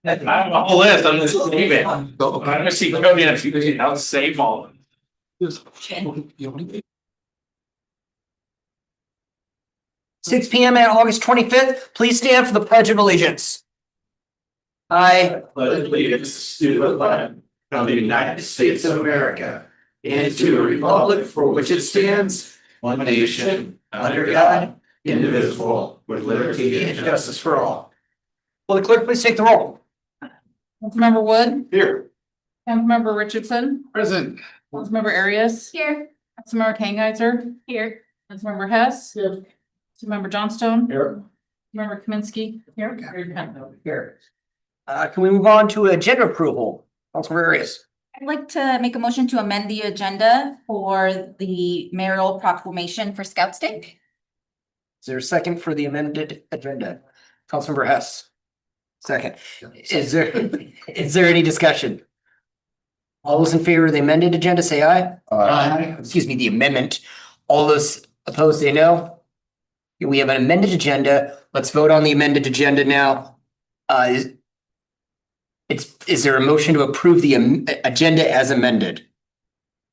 I have a whole list. I'm just leaving. I'm gonna see Cody in a few days. I'll save all of them. 6 p.m. on August 25th. Please stand for the Pledge of Allegiance. I pledge allegiance to the flag of the United States of America and to the republic for which it stands, one nation, under God, indivisible, with liberty and justice for all. Will the clerk please take the roll? Councilmember Wood, Here. Councilmember Richardson, Present. Councilmember Arias. Here. Councilmember Kangizer, Here. Councilmember Hess. Here. Councilmember Johnstone. Here. Member Kaminsky. Here. Here. Can we move on to agenda approval? Councilmember Arias. I'd like to make a motion to amend the agenda for the mayoral proclamation for Scouts Day. Is there a second for the amended agenda? Councilmember Hess. Second. Is there any discussion? All those in favor of the amended agenda, say aye. Aye. Excuse me, the amendment. All those opposed, say no. We have an amended agenda. Let's vote on the amended agenda now. Is there a motion to approve the agenda as amended?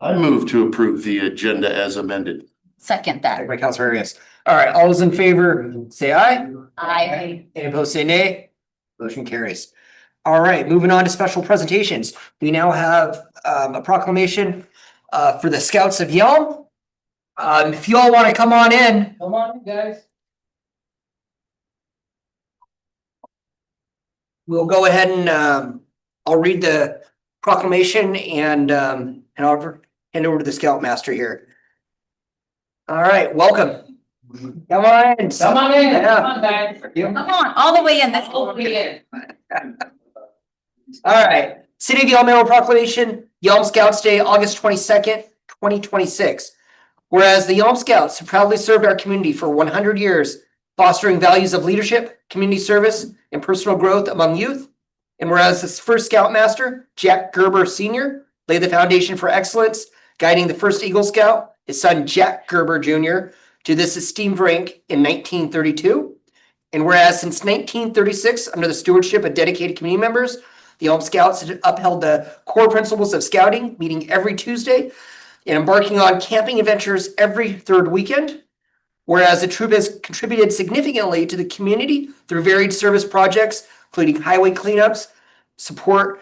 I move to approve the agenda as amended. Second that. By Councilor Arias. All right, all those in favor, say aye. Aye. Any opposed, say nay. Motion carries. All right, moving on to special presentations. We now have a proclamation for the Scouts of Yelm. If you all want to come on in. Come on, guys. We'll go ahead and I'll read the proclamation and I'll hand over to the Scoutmaster here. All right, welcome. Come on in. Come on in. Yeah. Come on, guys. Come on, all the way in. Let's go. All right, City of Yelm Mayoral Proclamation, Yelm Scouts Day, August 22nd, 2026. Whereas the Yelm Scouts have proudly served our community for 100 years, fostering values of leadership, community service, and personal growth among youth. And whereas this first Scoutmaster, Jack Gerber Sr., laid the foundation for excellence, guiding the first Eagle Scout, his son Jack Gerber Jr., to this esteemed rank in 1932. And whereas since 1936, under the stewardship of dedicated community members, the Yelm Scouts had upheld the core principles of scouting, meeting every Tuesday and embarking on camping adventures every third weekend. Whereas the troop has contributed significantly to the community through varied service projects, including highway cleanups, support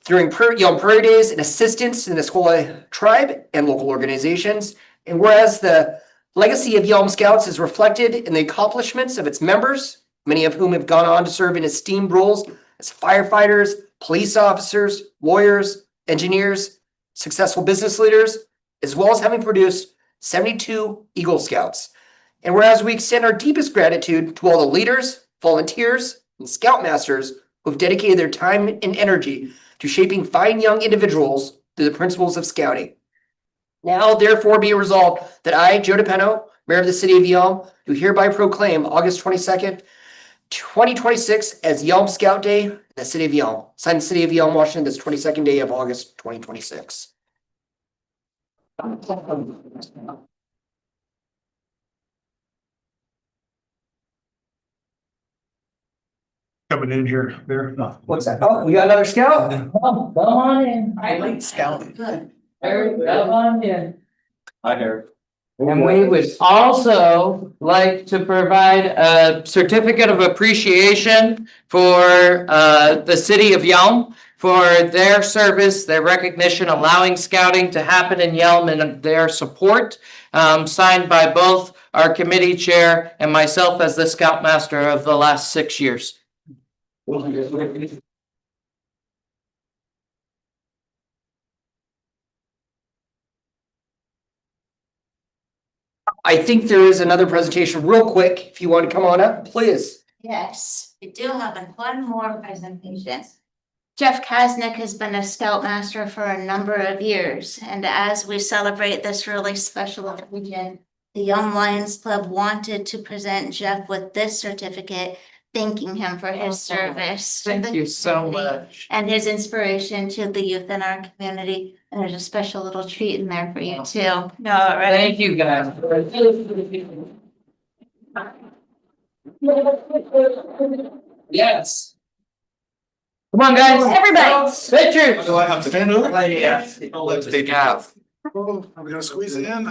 during Yelm Prairie Days, and assistance in the Nisqually tribe and local organizations. And whereas the legacy of Yelm Scouts is reflected in the accomplishments of its members, many of whom have gone on to serve in esteemed roles as firefighters, police officers, lawyers, engineers, successful business leaders, as well as having produced 72 Eagle Scouts. And whereas we extend our deepest gratitude to all the leaders, volunteers, and Scoutmasters who have dedicated their time and energy to shaping fine young individuals through the principles of scouting. Now, therefore, be it resolved that I, Joe DePeno, Mayor of the City of Yelm, do hereby proclaim August 22nd, 2026 as Yelm Scout Day in the City of Yelm. Signed, City of Yelm, Washington, this 22nd day of August, 2026. Coming in here, there. What's that? Oh, we got another scout? Come on in. I like scouting. Eric, come on in. Hi, Eric. And we would also like to provide a certificate of appreciation for the city of Yelm for their service, their recognition, allowing scouting to happen in Yelm, and their support, signed by both our committee chair and myself as the Scoutmaster of the last 6 years. I think there is another presentation real quick. If you want to come on up, please. Yes, we do have one more presentation. Jeff Kasnick has been a Scoutmaster for a number of years, and as we celebrate this really special occasion, the Young Lions Club wanted to present Jeff with this certificate, thanking him for his service. to Thank the you so community much. And his inspiration to the youth in our community. And there's a special little treat in there for you too. All right. Thank you, guys. Yes. Come on, guys. Everybody. Pictures. Do I have to stand up? Yeah. Let's take it out. Are we gonna squeeze it in?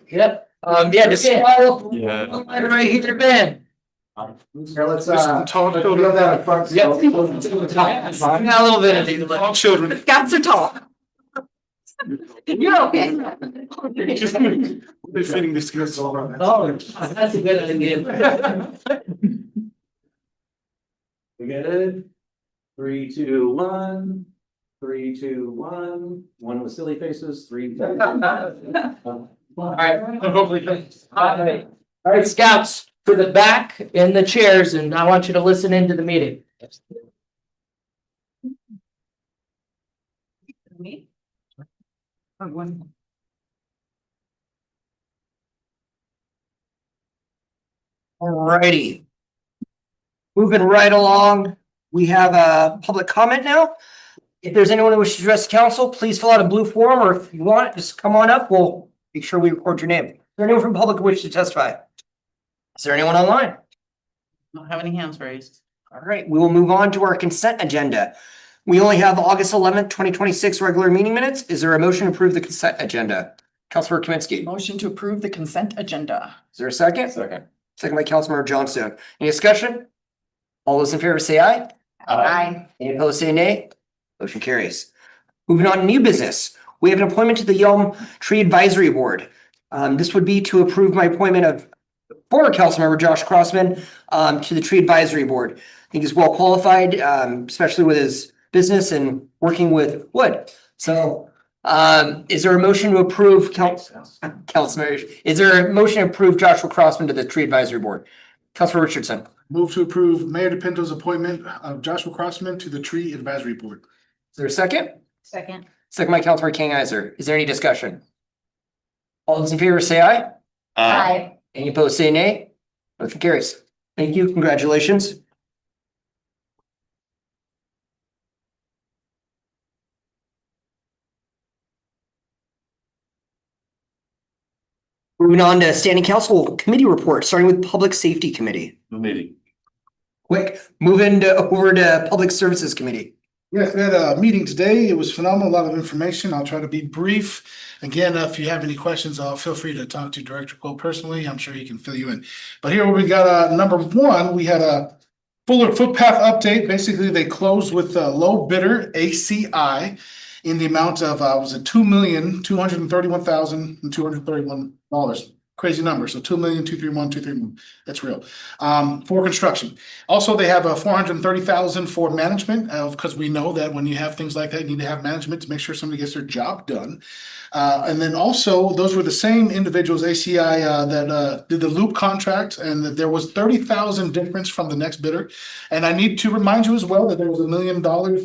Yep. Yeah, just follow. Yeah. Right here, Ben. Here, let's, Some tall children. that front. Yep. Got a little bit of these. Tall children. Scouts are tall. You're okay. They're fitting this kids all around. Oh, that's a good idea. We good? 3, 2, 1. 3, 2, 1. One with silly faces. 3. All right. All right, scouts, to the back in the chairs, and I want you to listen into the meeting. Alrighty. Moving right along, we have a public comment now. If there's anyone who wishes to address the council, please fill out a blue form, or if you want, just come on up. We'll make sure we record your name. Is there anyone from the public who wishes to testify? Is there anyone online? Don't have any hands raised. All right, we will move on to our consent agenda. We only have August 11th, 2026 regular meeting minutes. Is there a motion to approve the consent agenda? Councilor Kaminsky, Motion to approve the consent agenda. is there a second? Second. Second by Councilmember Johnstone. Any discussion? All those in favor say aye. Aye. Any opposed say nay. Motion carries. Moving on to new business. We have an appointment to the Yelm Tree Advisory Board. This would be to approve my appointment of former Councilmember Josh Crossman to the Tree Advisory Board. I think he's well qualified, especially with his business and working with wood. So is there a motion to approve Councilmember? Is there a motion to approve Joshua Crossman to the Tree Advisory Board? Councilor Richardson. Move to approve Mayor DePinto's appointment of Joshua Crossman to the Tree Advisory Board. Is there a second? Second. Second by Councilmember King Iser. Is there any discussion? All those in favor say aye. Aye. Any opposed say nay. Motion carries. Thank you. Congratulations. Moving on to standing council committee report, starting with Public Safety Committee. No meeting. Quick, moving over to Public Services Committee. Yes, we had a meeting today. It was phenomenal, a lot of information. I'll try to be brief. Again, if you have any questions, feel free to talk to Director Cole personally. I'm sure he can fill you in. But here we got number one, we had a Fuller footpath update. Basically, they closed with a low bidder ACI in the amount of was it $2,231,231. Crazy number. So 2,231,231. That's real. For construction. Also, they have a $430,000 for management, because we know that when you have things like that, you need to have management to make sure somebody gets their job done. And then also, those were the same individuals, ACI, that did the loop contract, and that there was $30,000 difference from the next bidder. And I need to remind you as well that there was $1 million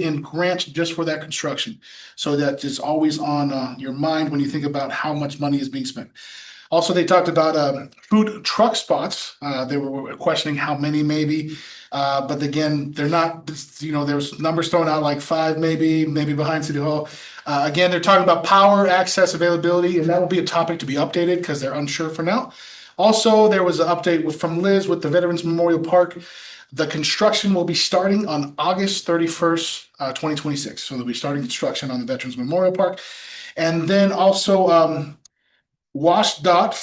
in grant just for that construction. So that is always on your mind when you think about how much money is being spent. Also, they talked about food truck spots. They were questioning how many maybe, but again, they're not, there's numbers thrown out like 5 maybe behind City Hall. Again, they're talking about power, access, availability, and that will be a topic to be updated because they're unsure for now. Also, there was an update from Liz with the Veterans Memorial Park. The construction will be starting on August 31st, 2026. So they'll be starting construction on the Veterans Memorial Park. And then also, WashDOT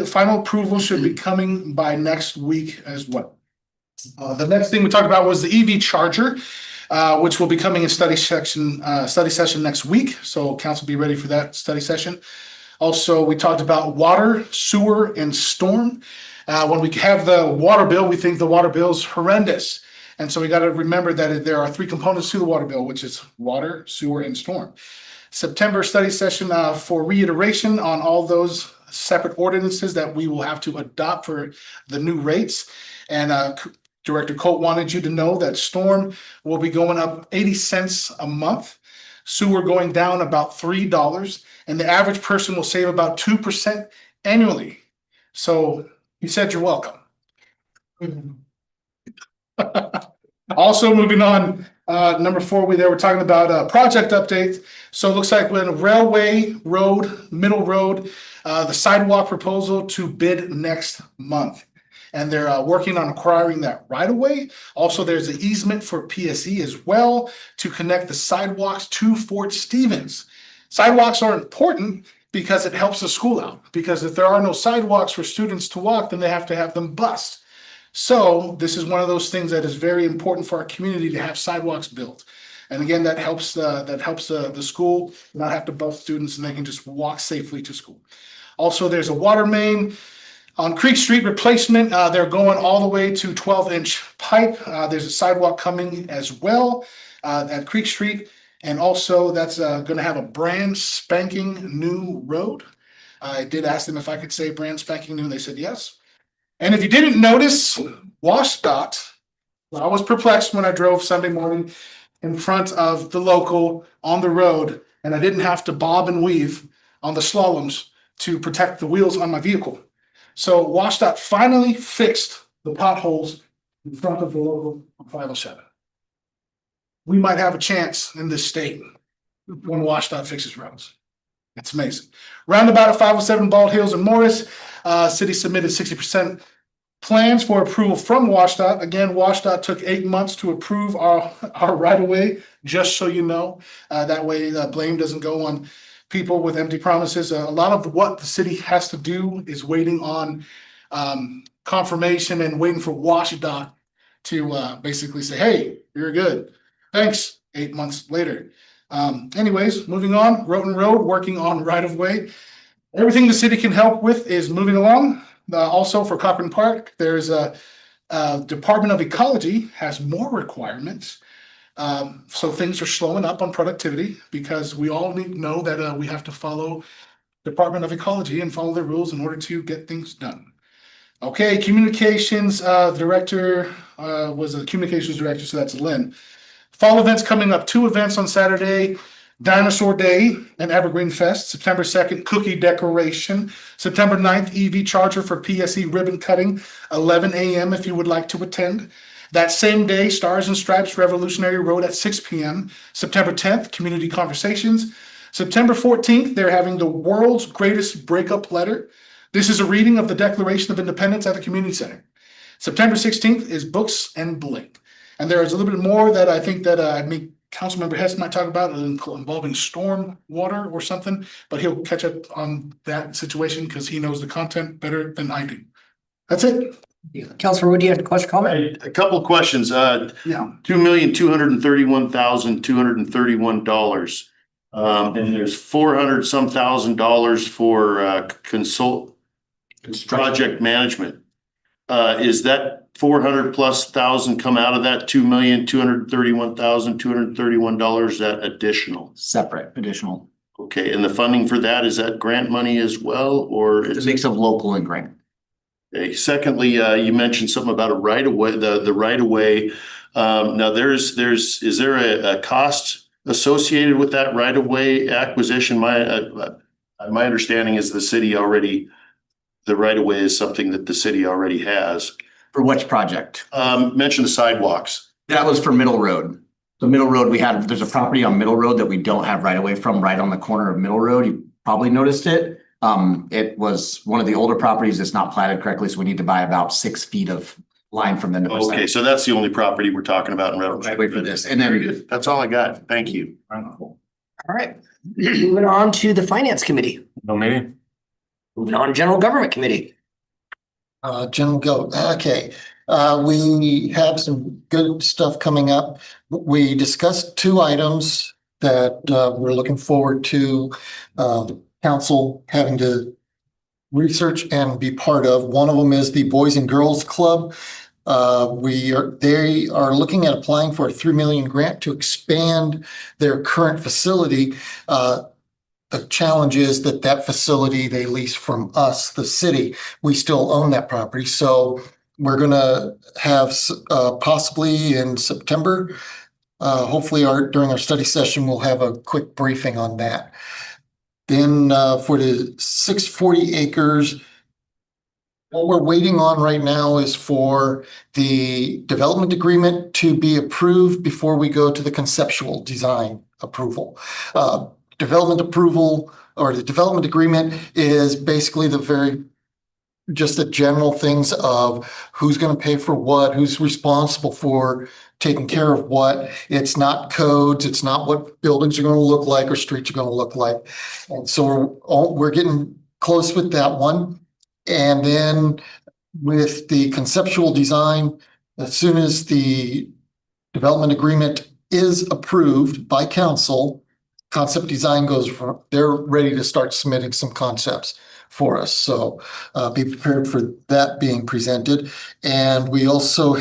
final approval should be coming by next week as well. The next thing we talked about was the EV charger, which will be coming in study session next week. So council be ready for that study session. Also, we talked about water, sewer, and storm. When we have the water bill, we think the water bill is horrendous. And so we got to remember that there are 3 components to the water bill, which is water, sewer, and storm. September study session for reiteration on all those separate ordinances that we will have to adopt for the new rates. And Director Colt wanted you to know that storm will be going up 80 cents a month, sewer going down about $3, and the average person will save about 2% annually. So you said you're welcome. Also moving on, number 4, we were talking about project updates. So it looks like when Railway Road, Middle Road, the sidewalk proposal to bid next month. and they're working on acquiring that right away. Also, there's an easement for PSE as well to connect the sidewalks to Fort Stevens. Sidewalks are important because it helps the school out, because if there are no sidewalks for students to walk, then they have to have them bused. So this is one of those things that is very important for our community to have sidewalks built. And again, that helps the school not have to bus students, and they can just walk safely to school. Also, there's a water main on Creek Street replacement. They're going all the way to 12-inch pipe. There's a sidewalk coming as well at Creek Street. And also that's going to have a brand spanking new road. I did ask them if I could say brand spanking new, and they said yes. And if you didn't notice, WashDOT, I was perplexed when I drove Sunday morning in front of the local on the road, and I didn't have to bob and weave on the slaloms to protect the wheels on my vehicle. So WashDOT finally fixed the potholes in front of the local on 507. We might have a chance in this state when WashDOT fixes roads. It's amazing. Roundabout at 507 Bald Hills and Morris, city submitted 60% plans for approval from WashDOT. Again, WashDOT took 8 months to approve our right of way, just so you know. That way blame doesn't go on people with empty promises. A lot of what the city has to do is waiting on confirmation and waiting for WashDOT to basically say, hey, you're good. Thanks. 8 months later. Anyways, moving on. Groton Road, working on right of way. Everything the city can help with is moving along. Also for Cochran Park, there's a Department of Ecology has more requirements. So things are slowing up on productivity because we all need to know that we have to follow Department of Ecology and follow their rules in order to get things done. Okay, communications director was a communications director, so that's Lynn. Fall events coming up, 2 events on Saturday, Dinosaur Day and Evergreen Fest, September 2nd, cookie decoration, September 9th, EV charger for PSE ribbon cutting, 11 a.m. if you would like to attend. That same day, Stars and Stripes Revolutionary Road at 6 p.m. September 10th, community conversations. September 14th, they're having the world's greatest breakup letter. This is a reading of the Declaration of Independence at the community center. September 16th is Books and Bling. And there is a little bit more that I think that Councilmember Hess might talk about involving storm water or something, but he'll catch up on that situation because he knows the content better than I do. That's it. Councilor Wood, do you have a question, comment? A couple of questions. Yeah. $2,231,231. And there's 400 some thousand dollars for project management. Is that 400 plus thousand come out of that $2,231,231? That additional? Separate, additional. Okay, and the funding for that, is that grant money as well, or? It's a mix of local and grant. Okay. Secondly, you mentioned something about a right of way, the right of way. Now is there a cost associated with that right of way acquisition? My understanding is the right of way is something that the city already has. For which project? Mention the sidewalks. That was for Middle Road. The Middle Road, there's a property on Middle Road that we don't have right away from, right on the corner of Middle Road. You probably noticed it. It was one of the older properties that's not platted correctly, so we need to buy about 6 feet of line from them. Okay, so that's the only property we're talking about in Red. Right away for this, and then That's all I got. Thank you. All right. Moving on to the Finance Committee. no meeting. Moving on to General Government Committee. Okay, we have some good stuff coming up. We discussed 2 items that we're looking forward to council having to research and be part of. One of them is the Boys and Girls Club. They are looking at applying for a $3 million grant to expand their current facility. The challenge is that facility they lease from us, the city. We still own that property. So we're going to have possibly in September, hopefully during our study session, we'll have a quick briefing on that. Then for the 640 acres, what we're waiting on right now is for the development agreement to be approved before we go to the conceptual design approval. Development approval or the development agreement is basically the very just the general things of who's gonna pay for what, who's responsible for taking care of what. It's not codes, it's not what buildings are gonna look like or streets are gonna look like. And so we're getting close with that one. And then with the conceptual design, as soon as the development agreement is approved by council, concept design they're ready to start submitting some concepts for us. So be prepared for that being presented. And we also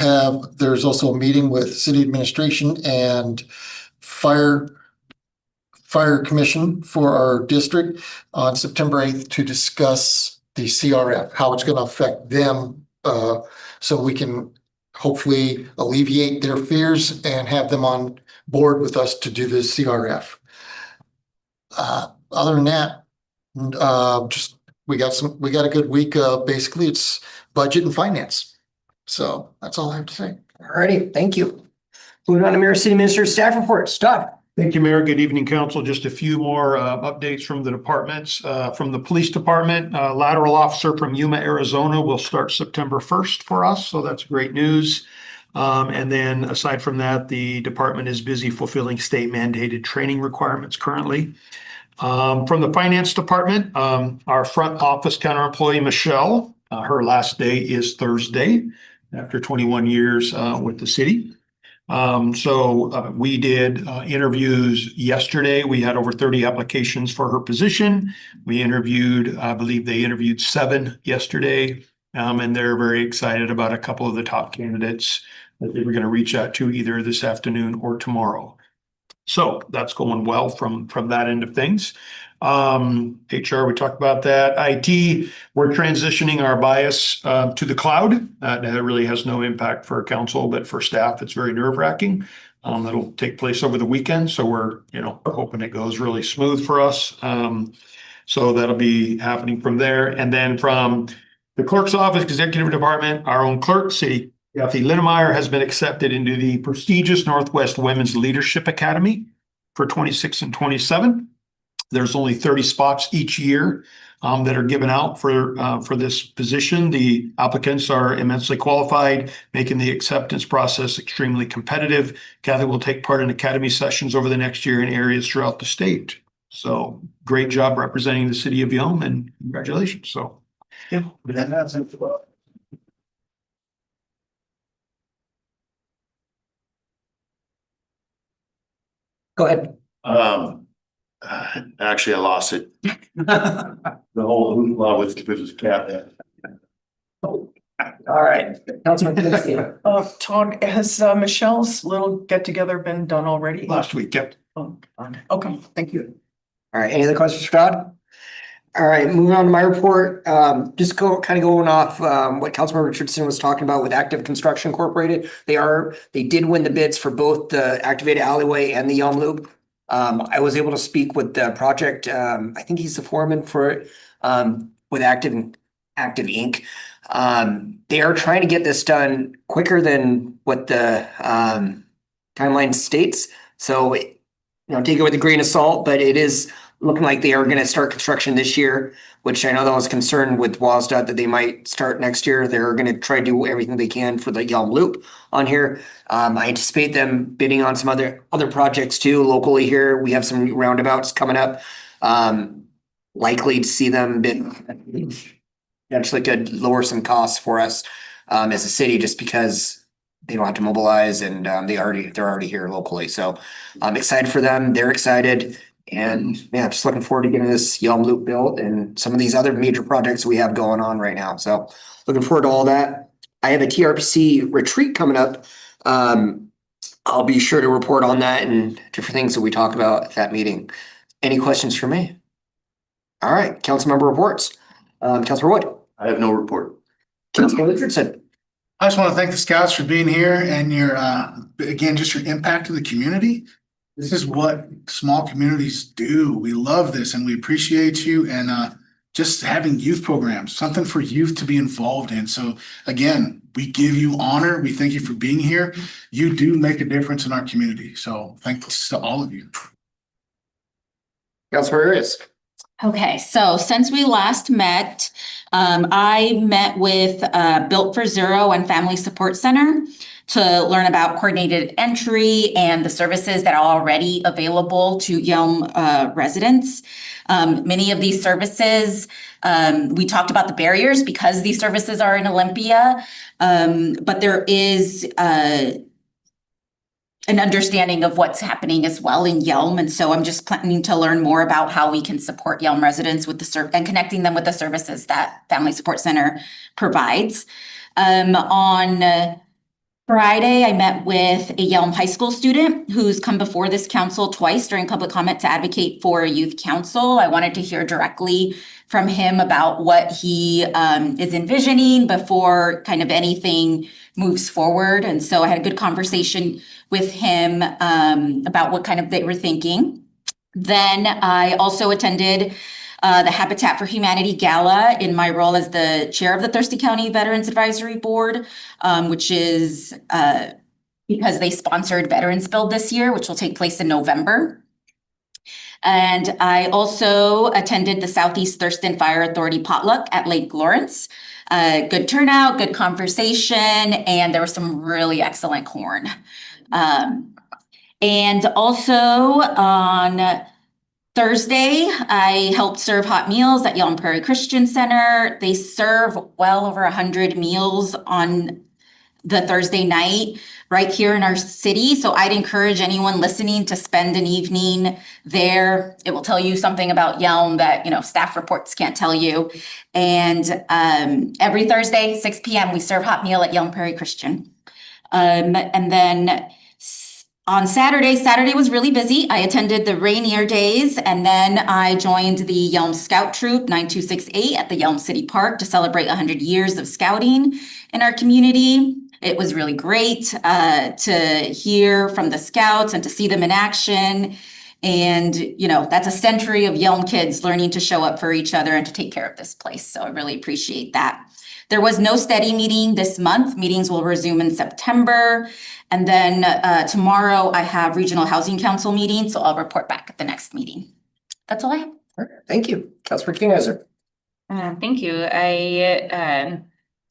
there's also a meeting with city administration and fire commission for our district on September 8th to discuss the CRF, how it's going to affect them, so we can hopefully alleviate their fears and have them on board with us to do the CRF. Other than that, just we got a good week. Basically, it's budget and finance. So that's all I have to say. Alrighty, thank you. Moving on to Mayor City Minister's staff reports. Doug. Thank you, Mayor. Good evening, council. Just a few more updates from the departments. From the police department, lateral officer from Yuma, Arizona will start September 1st for us. So that's great news. And then aside from that, the department is busy fulfilling state mandated training requirements currently. From the finance department, our front office counter employee, Michelle, her last day is Thursday after 21 years with the city. So we did interviews yesterday. We had over 30 applications for her position. We interviewed, I believe they interviewed 7 yesterday. And they're very excited about a couple of the top candidates that they were going to reach out to either this afternoon or tomorrow. So that's going well from that end of things. HR, we talked about that. IT, we're transitioning our bias to the cloud. That really has no impact for council, but for staff, it's very nerve-wracking. That'll take place over the weekend. So we're, hoping it goes really smooth for us. So that'll be happening from there. And then from the clerk's office, executive department, our own clerk, City Kathy Linnemeyer, has been accepted into the prestigious Northwest Women's Leadership Academy for 26 and 27. There's only 30 spots each year that are given out for this position. The applicants are immensely qualified, making the acceptance process extremely competitive. Kathy will take part in academy sessions over the next year in areas throughout the state. So great job representing the city of Yelm, and congratulations. So yeah, that's it. Go ahead. Actually, I lost it. The whole hoopla with his cat there. All right. Councilman Kaminsky. Todd, has Michelle's little get together been done already? Last week, yep. Oh, okay, thank you. All right. Any other questions for Todd? All right. Moving on to my report. Just going off what Councilmember Richardson was talking about with Active Construction Incorporated. They did win the bids for both the activated alleyway and the Yelm Loop. I was able to speak with the project. I think he's the foreman for it, with Active Inc. They are trying to get this done quicker than what the timeline states. So, take it with a grain of salt, but it is looking like they are going to start construction this year, which I know that was concerned with WASDOT that they might start next year. They're going to try to do everything they can for the Yelm Loop on here. I anticipate them bidding on some other projects too locally here. We have some roundabouts coming up. Likely to see them bid. Actually could lower some costs for us as a city, just because they don't have to mobilize, and they're already here locally. So I'm excited for them. They're excited. And yeah, just looking forward to getting this Yelm Loop built and some of these other major projects we have going on right now. So looking forward to all that. I have a TRPC retreat coming up. I'll be sure to report on that and different things that we talk about at that meeting. Any questions for me? All right, council member reports. Councilor Wood. I have no report. Councilor Richardson. I just want to thank the scouts for being here and your, again, just your impact to the community. This is what small communities do. We love this and we appreciate you, and just having youth programs, something for youth to be involved in. So again, we give you honor. We thank you for being here. You do make a difference in our community. So thanks to all of you. Councilor Arias. Okay, so since we last met, I met with Built for Zero and Family Support Center to learn about coordinated entry and the services that are already available to Yelm residents. Many of these services, we talked about the barriers because these services are in Olympia, but there is an understanding of what's happening as well in Yelm. And so I'm just planning to learn more about how we can support Yelm residents with the and connecting them with the services that Family Support Center provides. On Friday, I met with a Yelm High School student who's come before this council twice during public comment to advocate for a youth council. I wanted to hear directly from him about what he is envisioning before kind of anything moves forward. And so I had a good conversation with him about what kind of they were thinking. Then I also attended the Habitat for Humanity Gala in my role as the chair of the Thirsty County Veterans Advisory Board, which is because they sponsored Veterans Build this year, which will take place in November. And I also attended the Southeast Thurston Fire Authority potluck at Lake Lawrence. Good turnout, good conversation, and there was some really excellent corn. And also on Thursday, I helped serve hot meals at Yelm Prairie Christian Center. They serve well over 100 meals on the Thursday night right here in our city. So I'd encourage anyone listening to spend an evening there. It will tell you something about Yelm that, you know, staff reports can't tell you. And every Thursday, 6 p.m., we serve hot meal at Yelm Prairie Christian. And then on Saturday was really busy. I attended the Rainier Days, and then I joined the Yelm Scout Troop 9268 at the Yelm City Park to celebrate 100 years of scouting in our community. It was really great to hear from the scouts and to see them in action. And, you know, that's a century of Yelm kids learning to show up for each other and to take care of this place. So I really appreciate that. There was no steady meeting this month. Meetings will resume in September. And then tomorrow I have Regional Housing Council meeting, so I'll report back at the next meeting. That's all I have. All right, thank you. Councilor Kingheiser. Thank you. I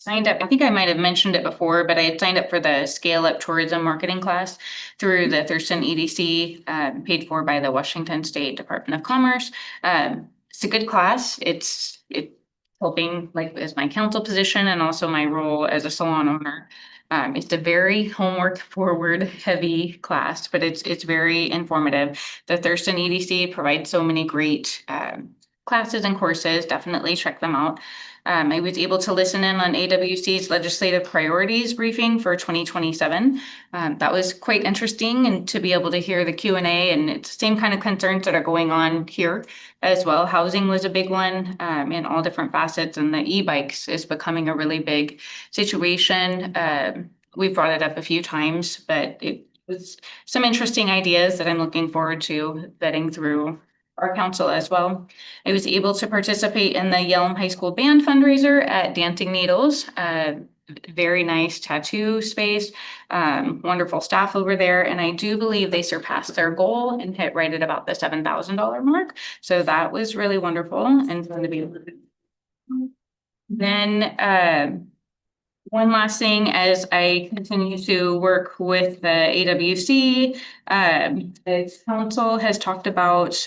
signed up, I think I might have mentioned it before, but I had signed up for the Scale Up Tourism Marketing class through the Thurston EDC, paid for by the Washington State Department of Commerce. It's a good class. It's helping like as my council position and also my role as a salon owner. It's a very homework forward heavy class, but it's very informative. The Thurston EDC provides so many great classes and courses. Definitely check them out. I was able to listen in on AWC's legislative priorities briefing for 2027. That was quite interesting, and to be able to hear the Q&A, and it's the same kind of concerns that are going on here as well. Housing was a big one in all different facets, and the e-bikes is becoming a really big situation. We've brought it up a few times, but it was some interesting ideas that I'm looking forward to vetting through our council as well. I was able to participate in the Yelm High School band fundraiser at Dancing Needles. Very nice tattoo space, wonderful staff over there. And I do believe they surpassed their goal and hit right at about the $7,000 mark. So that was really wonderful and fun to be able to do. Then one last thing, as I continue to work with the AWC, the council has talked about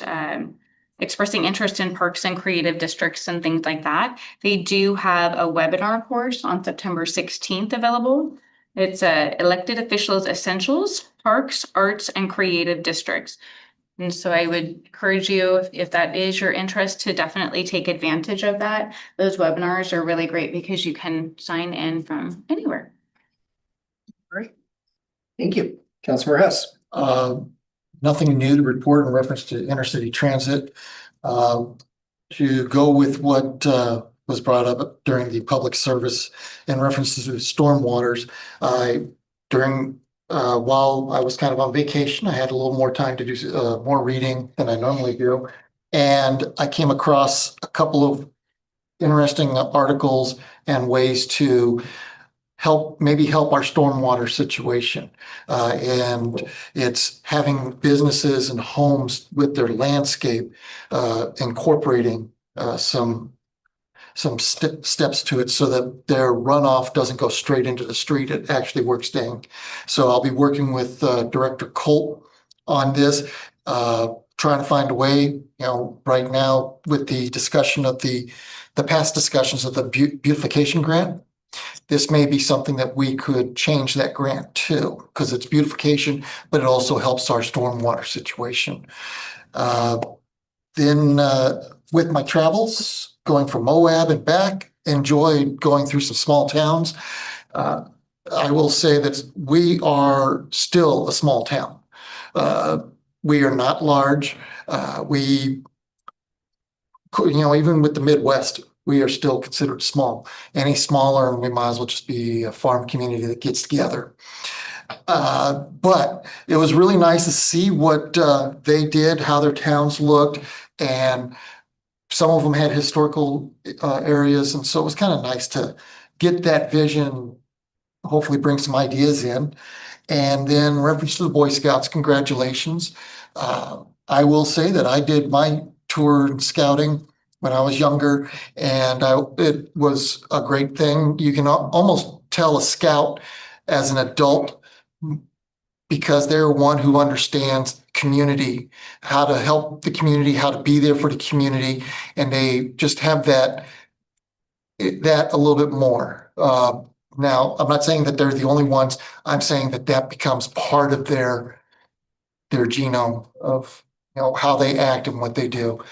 expressing interest in parks and creative districts and things like that. They do have a webinar course on September 16th available. It's Elected Officials Essentials, Parks, Arts, and Creative Districts. And so I would encourage you, if that is your interest, to definitely take advantage of that. Those webinars are really great because you can sign in from anywhere. Great. Thank you. Councilor Hess. Nothing new to report in reference to intercity transit. To go with what was brought up during the public service in reference to stormwaters, while I was kind of on vacation, I had a little more time to do more reading than I normally do. And I came across a couple of interesting articles and ways to maybe help our stormwater situation. And it's having businesses and homes with their landscape, incorporating some steps to it so that their runoff doesn't go straight into the street. It actually works down. So I'll be working with Director Colt on this, trying to find a way, right now with the discussion of the past discussions of the beautification grant. This may be something that we could change that grant to, because it's beautification, but it also helps our stormwater situation. Then with my travels, going from Moab and back, enjoyed going through some small towns. I will say that we are still a small town. We are not large. Even with the Midwest, we are still considered small. Any smaller, we might as well just be a farm community that gets together. But it was really nice to see what they did, how their towns looked, and some of them had historical areas. And so it was kind of nice to get that vision, hopefully bring some ideas in. And then reference to the Boy Scouts, congratulations. I will say that I did my tour in scouting when I was younger, and it was a great thing. You can almost tell a scout as an adult because they're one who understands community, how to help the community, how to be there for the community, and they just have that a little bit more. Now, I'm not saying that they're the only ones. I'm saying that becomes part of their genome of how they act and what they do.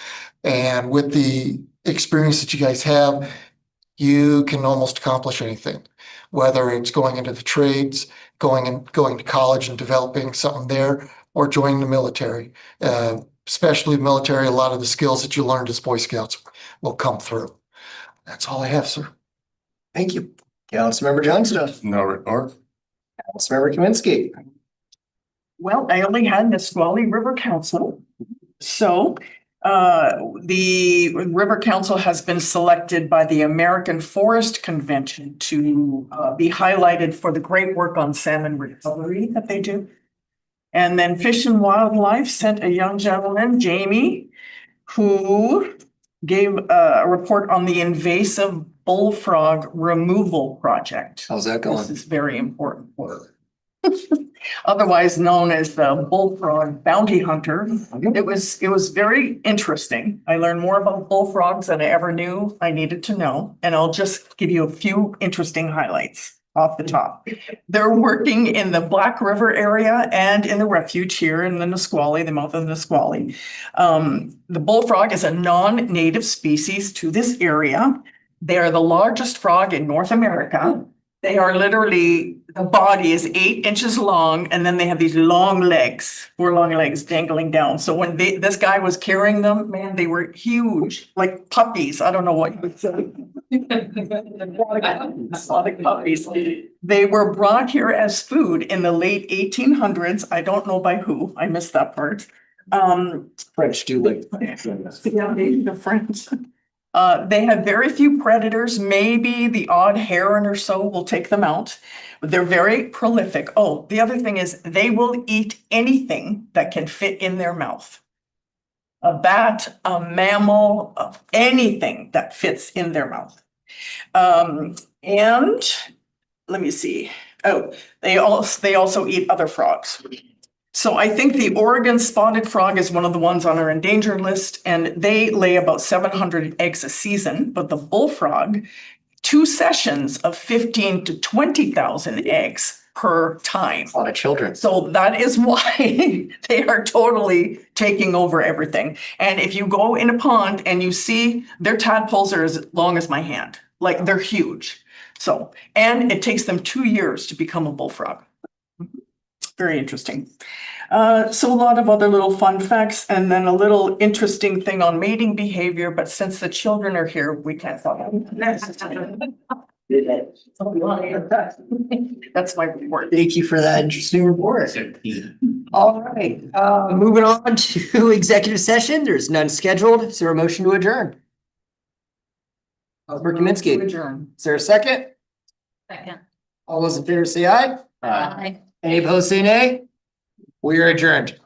And with the experience that you guys have, you can almost accomplish anything, whether it's going into the trades, going to college and developing something there, or joining the military. Especially the military, a lot of the skills that you learned as Boy Scouts will come through. That's all I have, sir. Thank you. Councilmember Johnston. No report. Councilmember Kaminsky. Well, I only had Nisqually River Council. So the River Council has been selected by the American Forest Convention to be highlighted for the great work on salmon recovery that they do. And then Fish and Wildlife sent a young gentleman, Jamie, who gave a report on the invasive bullfrog removal project. How's that going? This is very important work. Otherwise known as the bullfrog bounty hunter. It was very interesting. I learned more about bullfrogs than I ever knew I needed to know. And I'll just give you a few interesting highlights off the top. They're working in the Black River area and in the refuge here in the Nisqually, the mouth of the Nisqually. The bullfrog is a non-native species to this area. They are the largest frog in North America. They are literally, the body is 8 inches long, and then they have these long legs, 4 long legs dangling down. So when this guy was carrying them, man, they were huge, like puppies. I don't know what you would say. Exotic puppies. They were brought here as food in the late 1800s. I don't know by who. I missed that part. French do like. Yeah, the French. They have very few predators. Maybe the odd heron or so will take them out. But they're very prolific. Oh, the other thing is they will eat anything that can fit in their mouth. A bat, a mammal, anything that fits in their mouth. And let me see. Oh, they also eat other frogs. So I think the Oregon spotted frog is one of the ones on our endangered list, and they lay about 700 eggs a season, but the bullfrog, 2 sessions of 15 to 20,000 eggs per time. A lot of children. So that is why they are totally taking over everything. And if you go in a pond and you see their tadpoles are as long as my hand, like they're huge. So, and it takes them 2 years to become a bullfrog. Very interesting. So a lot of other little fun facts and then a little interesting thing on mating behavior, but since the children are here, we can't talk about that. That's my report. Thank you for that interesting report. All right, moving on to executive session. There's none scheduled. Is there a motion to adjourn? Councilmember Kaminsky. Adjourn. Is there a second? Second. All those in favor say aye. Aye. Any opposed say nay. We are adjourned.